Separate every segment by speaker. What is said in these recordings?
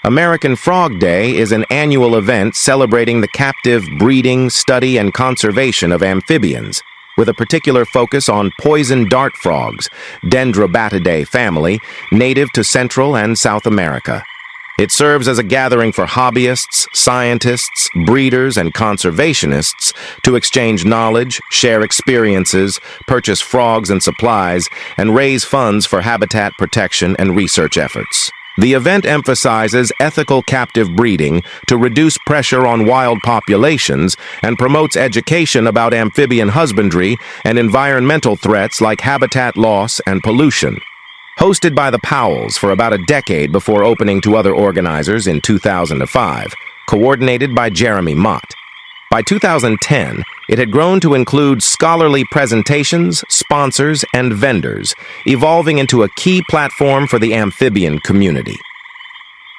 Speaker 1: American Frog Day is an annual event celebrating the captive breeding, study, and conservation of amphibians, with a particular focus on poison dart frogs, Dendrobatidae family, native to Central and South America. It serves as a gathering for hobbyists, scientists, breeders, and conservationists to exchange knowledge, share experiences, purchase frogs and supplies, and raise funds for habitat protection and research efforts. The event emphasizes ethical captive breeding to reduce pressure on wild populations and promotes education about amphibian husbandry and environmental threats like habitat loss and pollution. Hosted by the Powells for about a decade before opening to other organizers in 2005, coordinated by Jeremy Mott. By 2010, it had grown to include scholarly presentations, sponsors, and vendors, evolving into a key platform for the amphibian community.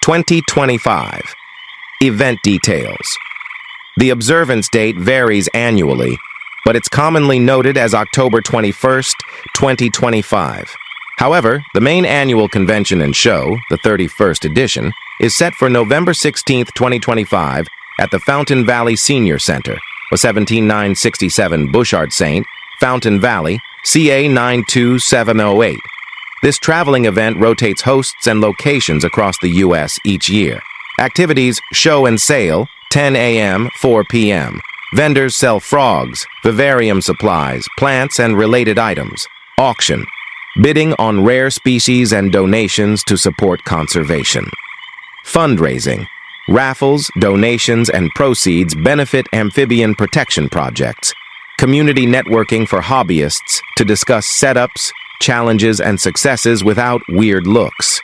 Speaker 1: 2025. Event details. The observance date varies annually, but it's commonly noted as October 21st, 2025. However, the main annual convention and show, the 31st edition, is set for November 16, 2025, at the Fountain Valley Senior Center, 17967 Bushard St., Fountain Valley, CA 92708. This traveling event rotates hosts and locations across the U.S. each year. Activities: show and sale, 10 a.m., 4 p.m. Vendors sell frogs, vivarium supplies, plants, and related items. Auction: bidding on rare species and donations to support conservation. Fundraising: raffles, donations, and proceeds benefit amphibian protection projects. Community networking for hobbyists to discuss setups, challenges, and successes without weird looks.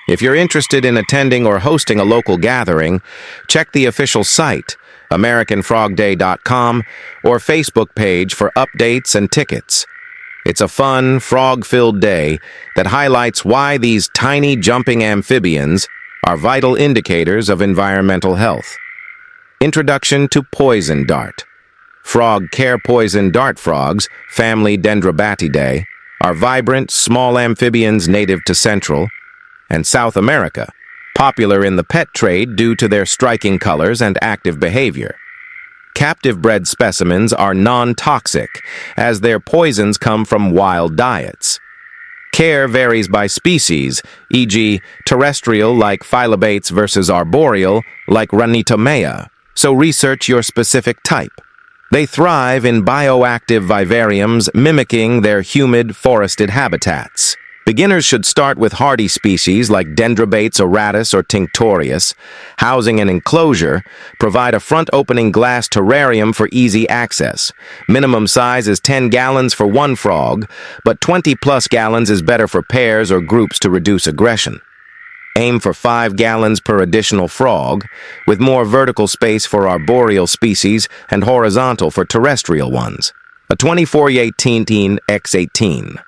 Speaker 1: If you're interested in attending or hosting a local gathering, check the official site, AmericanFrogDay.com, or Facebook page for updates and tickets. It's a fun, frog-filled day that highlights why these tiny jumping amphibians are vital indicators of environmental health. Introduction to Poison Dart. Frog care poison dart frogs, family Dendrobatidae, are vibrant, small amphibians native to Central and South America, popular in the pet trade due to their striking colors and active behavior. Captive-bred specimens are non-toxic, as their poisons come from wild diets. Care varies by species, e.g., terrestrial like Phylobates versus arboreal like Ranitomea, so research your specific type. They thrive in bioactive vivariums mimicking their humid, forested habitats. Beginners should start with hardy species like Dendrobates auratus or tinctorius. Housing and enclosure: provide a front-opening glass terrarium for easy access. Minimum size is 10 gallons for one frog, but 20-plus gallons is better for pairs or groups to reduce aggression. Aim for 5 gallons per additional frog, with more vertical space for arboreal species and horizontal for terrestrial ones. A 24x18x18.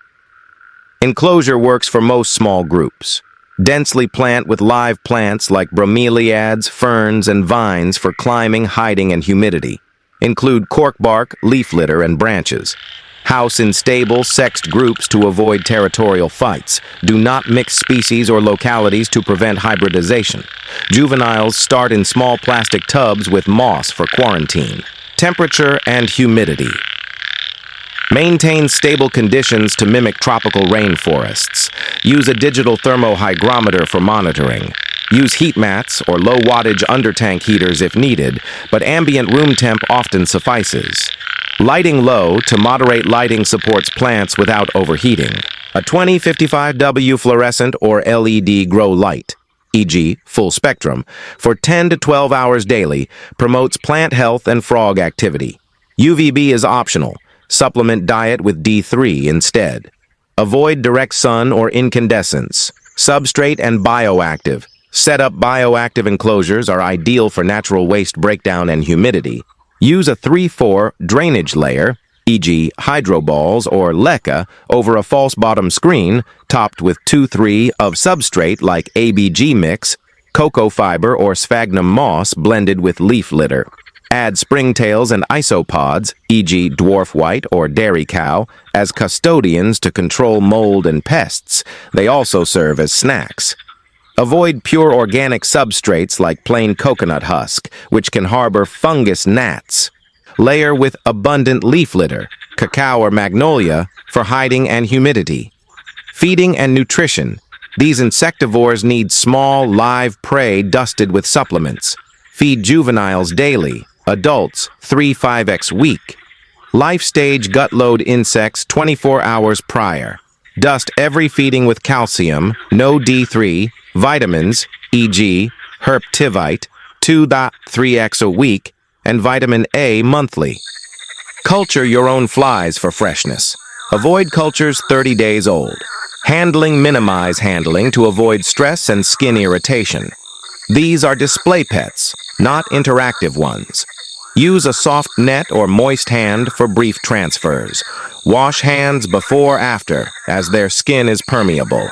Speaker 1: Enclosure works for most small groups. Densely plant with live plants like bromeliads, ferns, and vines for climbing, hiding, and humidity. Include cork bark, leaf litter, and branches. House in stable, sexed groups to avoid territorial fights. Do not mix species or localities to prevent hybridization. Juveniles start in small plastic tubs with moss for quarantine. Temperature and humidity. Maintain stable conditions to mimic tropical rainforests. Use a digital thermohygrometer for monitoring. Use heat mats or low-wattage undertank heaters if needed, but ambient room temp often suffices. Lighting low to moderate lighting supports plants without overheating. A 2055W fluorescent or LED grow light, e.g., full spectrum, for 10 to 12 hours daily promotes plant health and frog activity. UVB is optional. Supplement diet with D3 instead. Avoid direct sun or incandescence. Substrate and bioactive. Set up bioactive enclosures are ideal for natural waste breakdown and humidity. Use a 3-4 drainage layer, e.g. hydroballs or leca, over a false bottom screen, topped with 2-3 of substrate like ABG mix, cocoa fiber or sphagnum moss blended with leaf litter. Add springtails and isopods, e.g. dwarf white or dairy cow, as custodians to control mold and pests. They also serve as snacks. Avoid pure organic substrates like plain coconut husk, which can harbor fungus gnats. Layer with abundant leaf litter, cacao or magnolia, for hiding and humidity. Feeding and nutrition. These insectivores need small, live prey dusted with supplements. Feed juveniles daily, adults 3-5x week. Life stage gut load insects 24 hours prior. Dust every feeding with calcium, no D3, vitamins, e.g., herptivite, 2.3x a week, and vitamin A monthly. Culture your own flies for freshness. Avoid cultures 30 days old. Minimize handling to avoid stress and skin irritation. These are display pets, not interactive ones. Use a soft net or moist hand for brief transfers. Wash hands before/after, as their skin is permeable.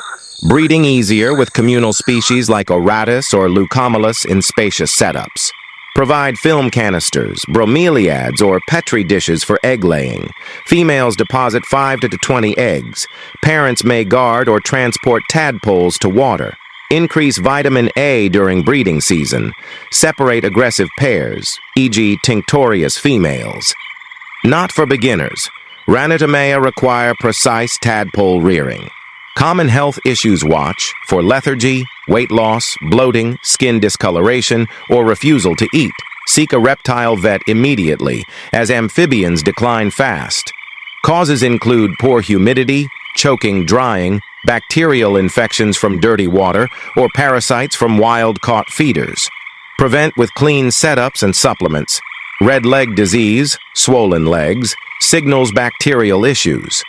Speaker 1: Breeding easier with communal species like Oratus or Leucomelus in spacious setups. Provide film canisters, bromeliads, or petri dishes for egg laying. Females deposit 5 to 20 eggs. Parents may guard or transport tadpoles to water. Increase vitamin A during breeding season. Separate aggressive pairs, e.g. tinctorious females. Not for beginners. Ranitomea require precise tadpole rearing. Common health issues watch for lethargy, weight loss, bloating, skin discoloration, or refusal to eat. Seek a reptile vet immediately, as amphibians decline fast. Causes include poor humidity, choking, drying, bacterial infections from dirty water, or parasites from wild-caught feeders. Prevent with clean setups and supplements. Red leg disease, swollen legs, signals bacterial issues.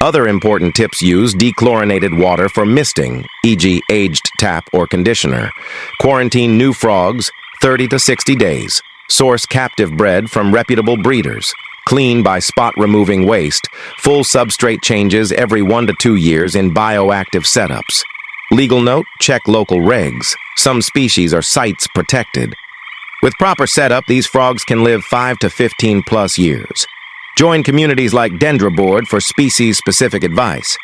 Speaker 1: Other important tips: use dechlorinated water for misting, e.g. aged tap or conditioner. Quarantine new frogs 30 to 60 days. Source captive bred from reputable breeders. Clean by spot-removing waste. Full substrate changes every 1 to 2 years in bioactive setups. Legal note: check local regs. Some species are CITES protected. With proper setup, these frogs can live 5 to 15 plus years. Join communities like Dendroboard for species-specific advice.